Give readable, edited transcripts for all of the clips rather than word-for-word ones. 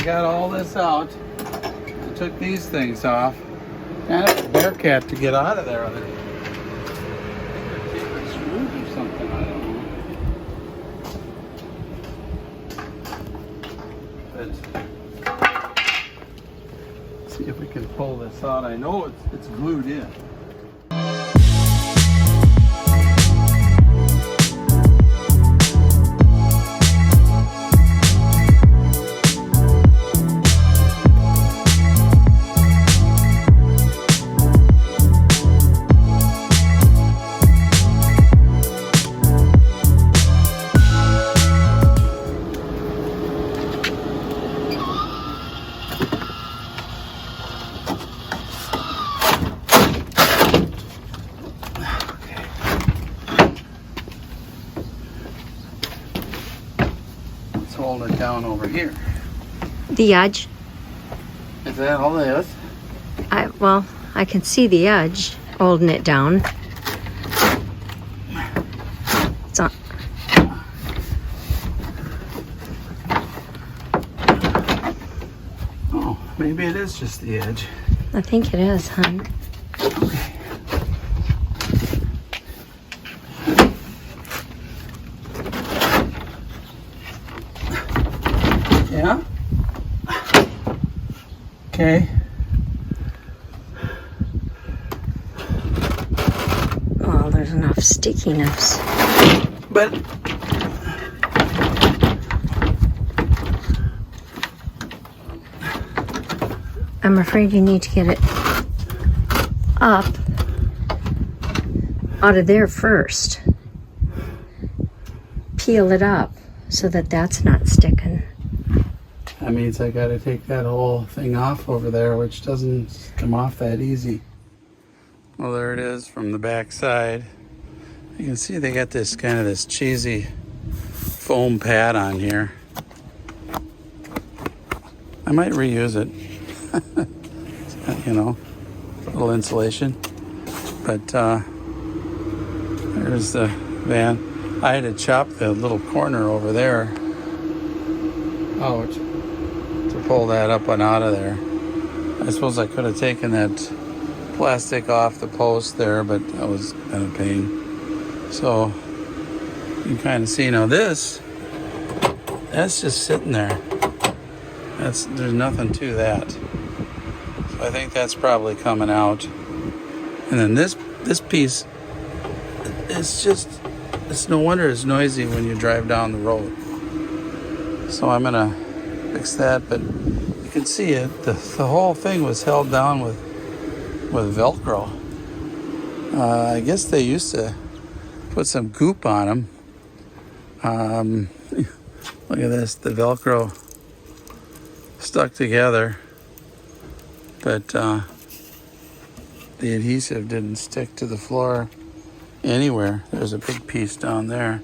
got all this out. I took these things off. Kind of a bear cat to get out of there. They're taking screws or something, I don't know. But see if we can pull this out. I know it's glued in. Hold it down over here. The edge? Is that all it is? Well, I can see the edge holding it down. It's on. Oh, maybe it is just the edge. I think it is, hon. Okay. Yeah. Okay. Well, there's enough stickiness. But I'm afraid you need to get it up out of there first. Peel it up so that that's not sticking. that means I gotta take that whole thing off over there, which doesn't come off that easy. Well, there it is from the back side. You can see they got this kind of this cheesy foam pad on here. I might reuse it. You know, a little insulation. But there's the van. I had to chop the little corner over there out to pull that up and out of there. I suppose I could have taken that plastic off the post there, but that was kind of a pain. So you can kind of see now that's just sitting there. There's nothing to that. So I think that's probably coming out. And then this piece, it's no wonder it's noisy when you drive down the road. So I'm gonna fix that, but you can see it. The whole thing was held down with Velcro. I guess they used to put some goop on them. Look at this, the Velcro stuck together, but the adhesive didn't stick to the floor anywhere. There's a big piece down there.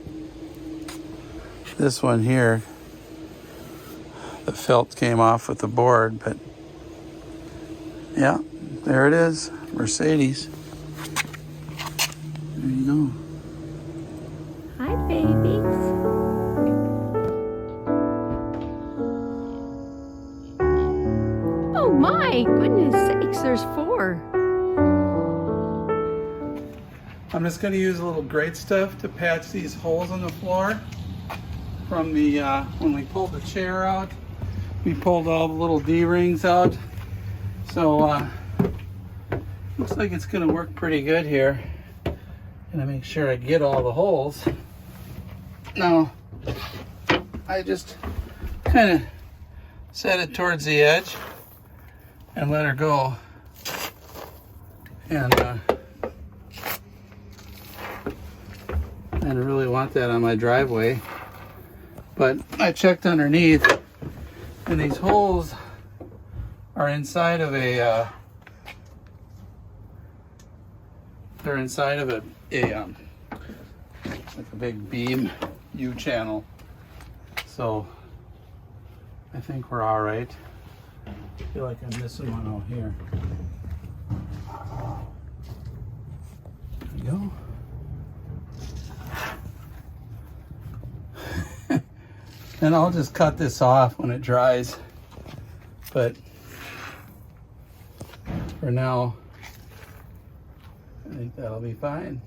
This one here, the felt came off with the board, but yeah, there it is, Mercedes. There you go. Hi, babies. Oh my goodness sakes, there's 4. I'm just going to use a little great stuff to patch these holes in the floor. From the when we pulled the chair out, we pulled all the little D-rings out. So looks like it's going to work pretty good here. Gonna make sure I get all the holes. Now, I just kind of set it towards the edge and let her go. And I didn't really want that on my driveway, but I checked underneath, and these holes are inside of a they're inside of like a big beam U-channel. So I think we're all right. I feel like I'm missing one out here. There we go. And I'll just cut this off when it dries. But for now, I think that'll be fine.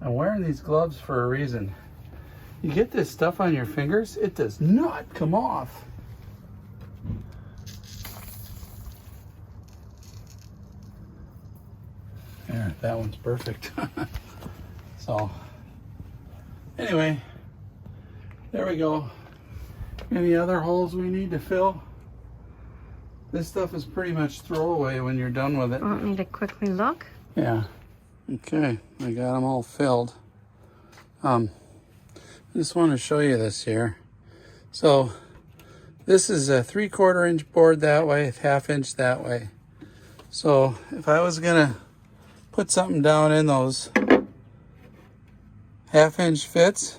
I'm wearing these gloves for a reason. You get this stuff on your fingers, it does not come off. There, that one's perfect. So, anyway, there we go. Any other holes we need to fill? This stuff is pretty much throwaway when you're done with it. Want me to quickly look? Yeah. Okay, I got them all filled. I just want to show you this here. So this is a 3/4 inch board that way, 1/2 inch that way. So if I was gonna put something down in those 1/2 inch fits,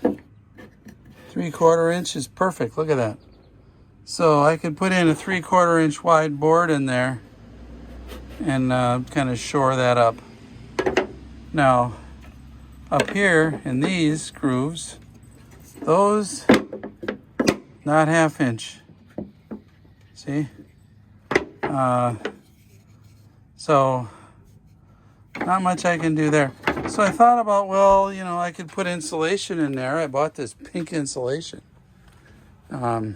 3/4 inch is perfect. Look at that. So I could put in a 3/4 inch wide board in there and kind of shore that up. Now, up here in these grooves, those, not 1/2 inch. See? So, not much I can do there. So I thought about, well, you know, I could put insulation in there. I bought this pink insulation. And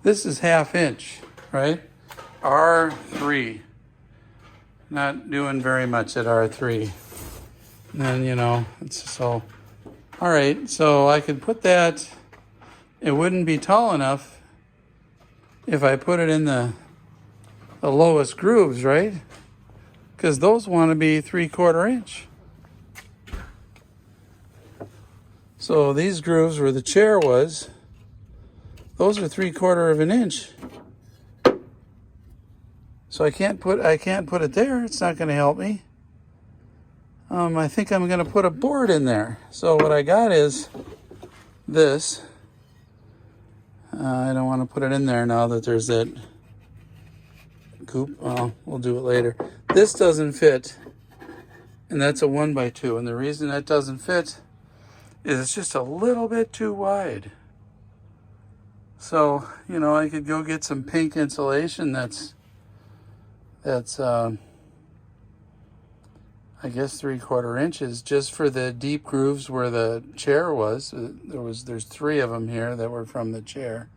this is 1/2 inch, right? R3. Not doing very much at R3. And then, you know, it's so, all right, so I could put that, it wouldn't be tall enough if I put it in the lowest grooves, right? Because those want to be 3/4 inch. So these grooves where the chair was, those are 3/4 of an inch. So I can't put it there. It's not going to help me. I think I'm going to put a board in there. So what I got is this. I don't want to put it in there now that there's that coop. Well, we'll do it later. This doesn't fit, and that's a 1x2. And the reason that doesn't fit is it's just a little bit too wide. So, you know, I could go get some pink insulation that's I guess 3/4 inches just for the deep grooves where the chair was. There's 3 of them here that were from the chair.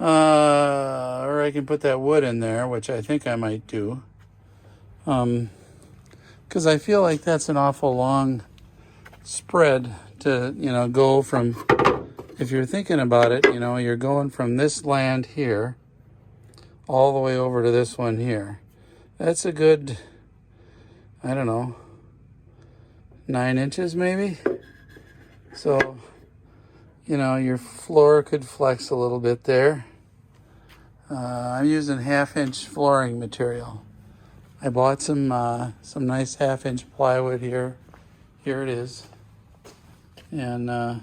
Or I can put that wood in there, which I think I might do. Because I feel like that's an awful long spread to, you know, go from, if you're thinking about it, you know, you're going from this land here all the way over to this one here. That's a good, I don't know, 9 inches maybe. So, you know, your floor could flex a little bit there. I'm using 1/2 inch flooring material. I bought some nice 1/2 inch plywood here. Here it is. And I'm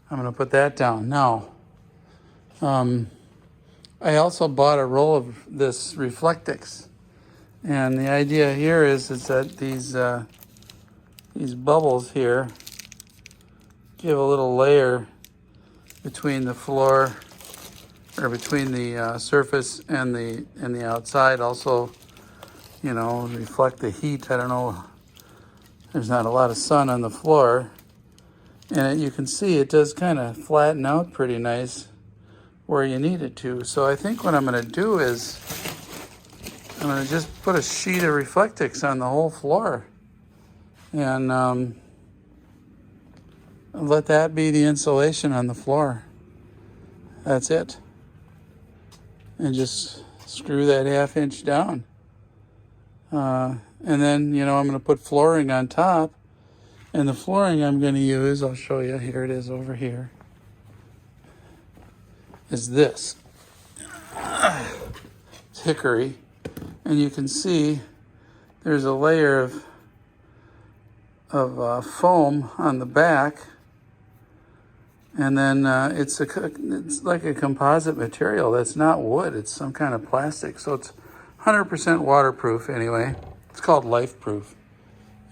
gonna put that down. Now, I also bought a roll of this Reflectix. And the idea here is that these bubbles here give a little layer between the floor, or between the surface and the outside. Also, you know, reflect the heat. I don't know, there's not a lot of sun on the floor. And you can see it does kind of flatten out pretty nice where you need it to. So I think what I'm going to do is I'm going to just put a sheet of Reflectix on the whole floor and let that be the insulation on the floor. That's it. And just screw that 1/2 inch down. And then, you know, I'm going to put flooring on top. And the flooring I'm going to use, I'll show you, here it is over here, is this. It's hickory. And you can see there's a layer of foam on the back. And then it's like a composite material. That's not wood. It's some kind of plastic. So it's 100% waterproof anyway. It's called Lifeproof.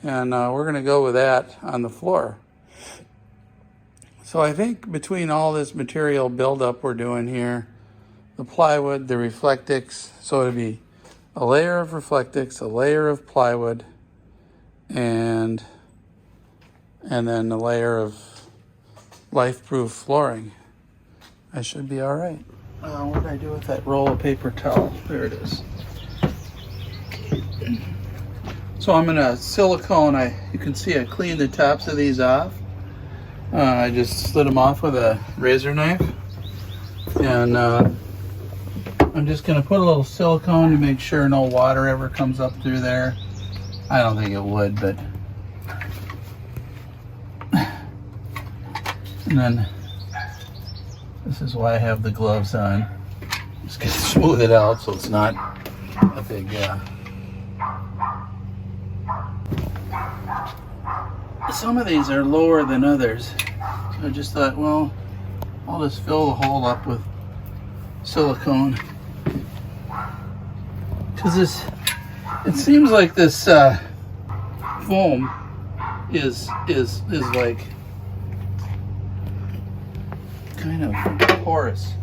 And we're going to go with that on the floor. So I think between all this material buildup we're doing here, the plywood, the Reflectix, so it'd be a layer of Reflectix, a layer of plywood, and then a layer of Lifeproof flooring. I should be all right. What did I do with that roll of paper towel? There it is. So I'm gonna silicone. You can see I cleaned the tops of these off. I just slid them off with a razor knife, and I'm just gonna put a little silicone to make sure no water ever comes up through there. I don't think it would, but and then this is why I have the gloves on. Just gonna smooth it out so it's not a big. Some of these are lower than others. So I just thought, well, I'll just fill the hole up with silicone. Because it seems like this foam is like kind of porous.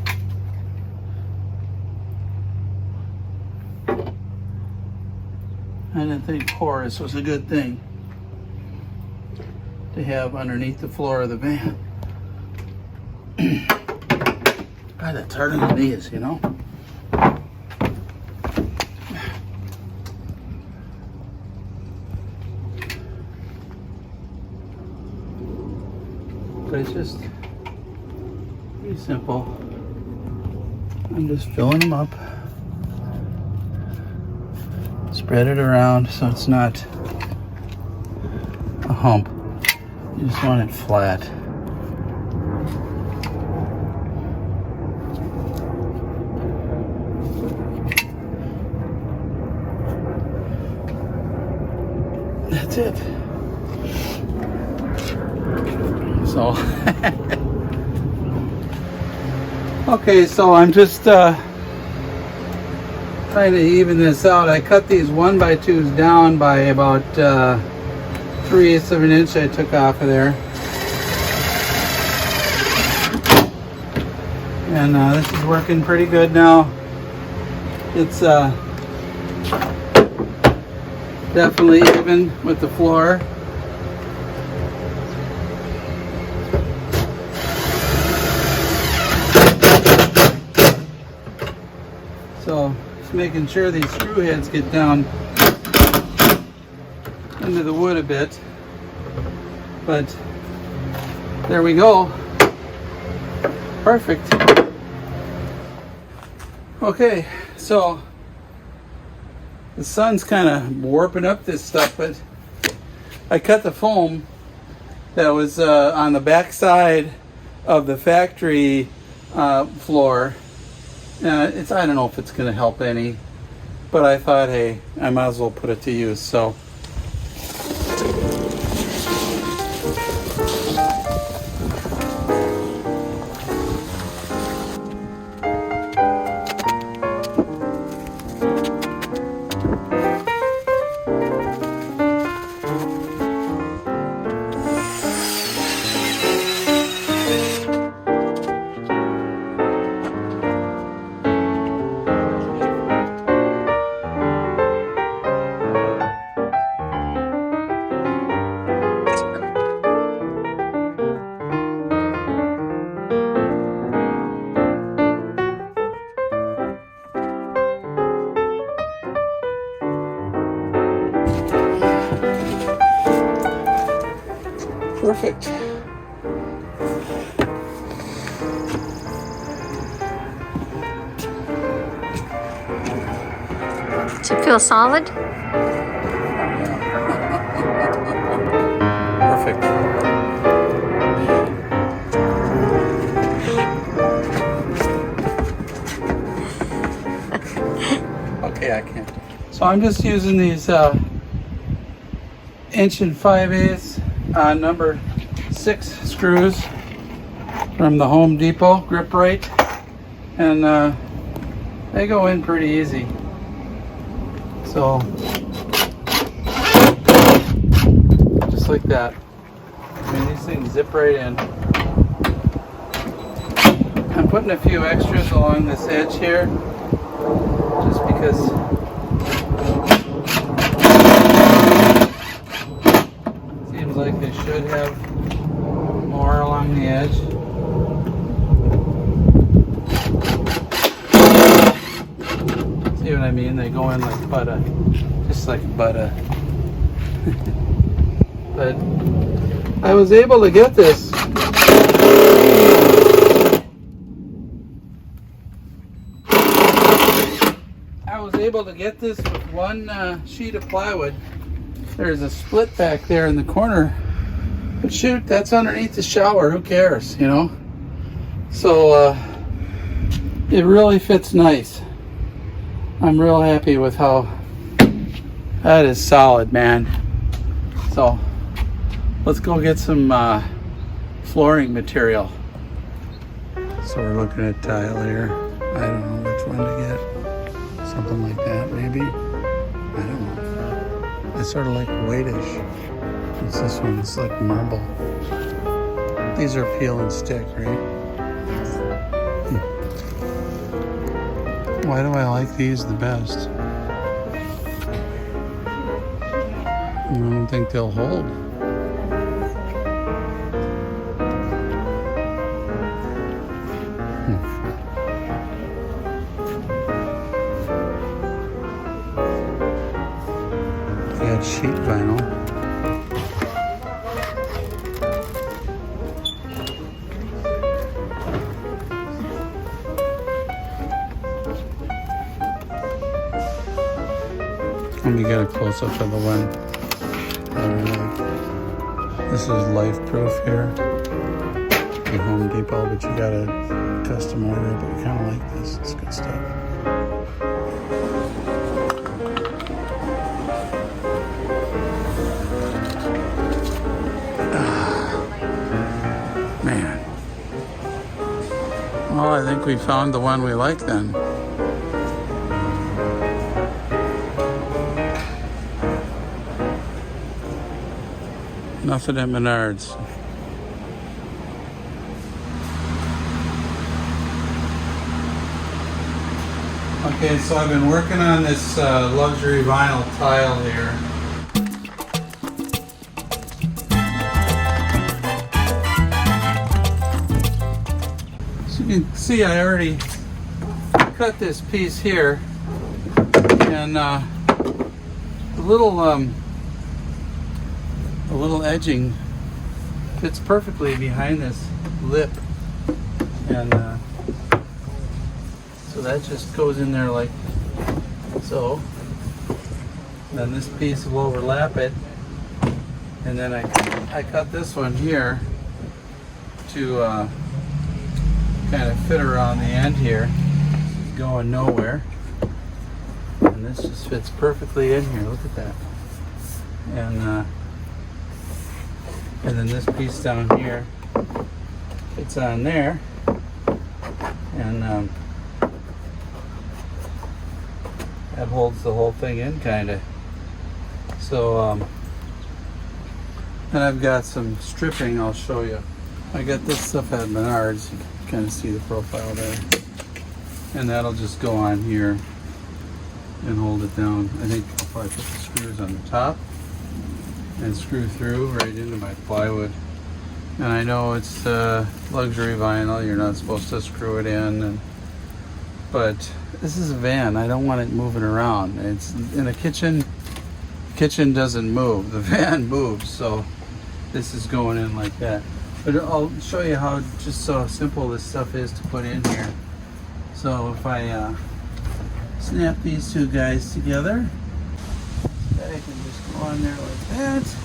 I didn't think porous was a good thing to have underneath the floor of the van. God, that's hard on the knees, you know? But it's just pretty simple. I'm just filling them up. Spread it around so it's not a hump. You just want it flat. That's it. So, okay, so I'm just trying to even this out. I cut these 1x2s down by about 3/8 of an inch I took off of there. And this is working pretty good now. It's definitely even with the floor. So just making sure these screw heads get down into the wood a bit, but there we go. Perfect. Okay, so the sun's kind of warping up this stuff, but I cut the foam that was on the back side of the factory floor. I don't know if it's going to help any, but I thought, hey, I might as well put it to use. So perfect. Does it feel solid? Perfect. Okay, I can't. So I'm just using these 1 5/8" number 6 screws from the Home Depot, grip right, and they go in pretty easy. So just like that. I mean, these things zip right in. I'm putting a few extras along this edge here, just because it seems like they should have more along the edge. See what I mean? They go in like butter, just like butter. But I was able to get this. I was able to get this with one sheet of plywood. There's a split back there in the corner. But shoot, that's underneath the shower. Who cares, you know? So it really fits nice. I'm real happy with how that is solid, man. So let's go get some flooring material. So we're looking at tile here. I don't know which one to get. Something like that, maybe. I don't know. I sort of like whitish. What's this one? It's like marble. These are peel and stick, right? Why do I like these the best? I don't think they'll hold. I got sheet vinyl. Let me get a close-up of the one that I like. This is Lifeproof here at Home Depot, but you gotta custom order it, but you kind of like this. It's good stuff. Man. Well, I think we found the one we like then. Nothing at Menards. Okay, so I've been working on this luxury vinyl tile here. So you can see I already cut this piece here, and the little edging fits perfectly behind this lip, and so that just goes in there like so. Then this piece will overlap it, and then I cut this one here to kind of fit around the end here, going nowhere, and this just fits perfectly in here. Look at that. And then this piece down here, it's on there, and that holds the whole thing in, kind of. So then I've got some stripping I'll show you. I got this stuff at Menards. You can kind of see the profile there, and that'll just go on here and hold it down. I think I'll probably put the screws on the top and screw through right into my plywood. And I know it's luxury vinyl, you're not supposed to screw it in, but this is a van. I don't want it moving around. It's in a kitchen. Kitchen doesn't move, the van moves, so this is going in like that. But I'll show you how just so simple this stuff is to put in here. So if I snap these two guys together, I can just go on there like that.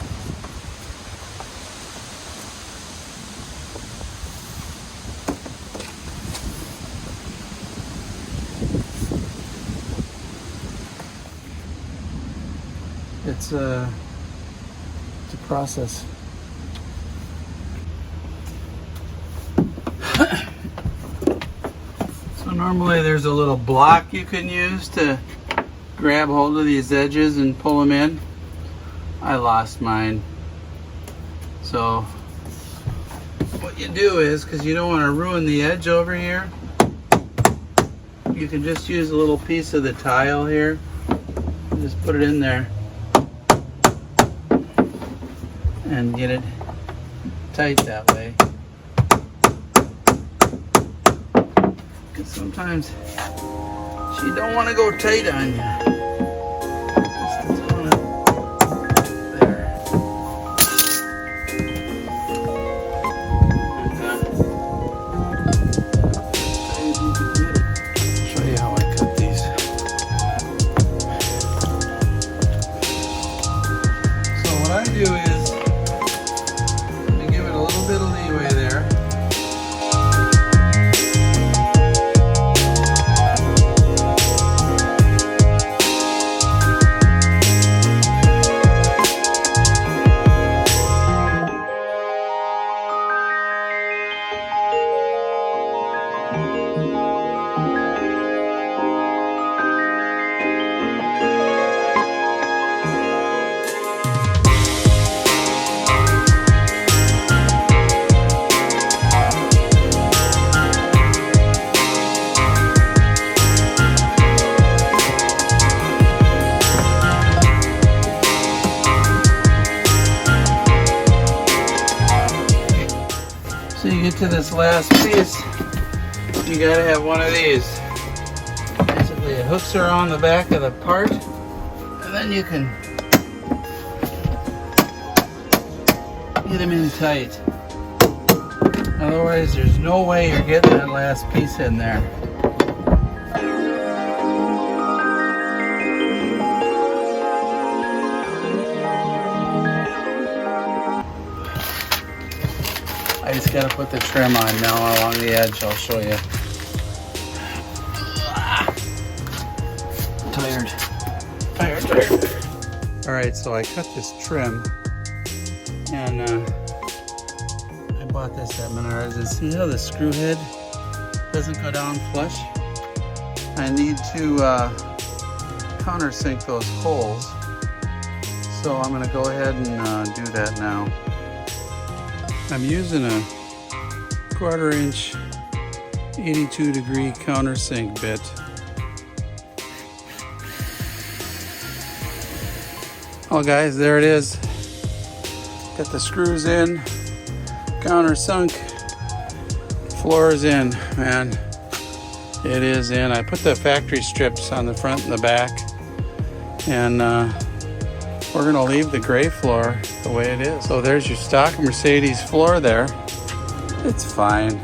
It's a process. So normally there's a little block you can use to grab hold of these edges and pull them in. I lost mine, so what you do is, because you don't want to ruin the edge over here, you can just use a little piece of the tile here and just put it in there and get it tight that way. Because sometimes she don't want to go tight on you. Just want to, there. Show you how I cut these. So what I do is I give it a little bit of leeway there. So you get to this last piece, you gotta have one of these. Basically it hooks around the back of the part, and then you can get them in tight. Otherwise there's no way you're getting that last piece in there. I just gotta put the trim on now along the edge. I'll show you. Tired. All right, so I cut this trim, and I bought this at Menards. And see how the screw head doesn't go down flush? I need to countersink those holes, so I'm gonna go ahead and do that now. I'm using a 1/4 inch 82-degree countersink bit. Oh guys, there it is. Got the screws in, countersunk, floor is in, man. It is in. I put the factory strips on the front and the back, and we're gonna leave the gray floor the way it is. So there's your stock Mercedes floor there. It's fine.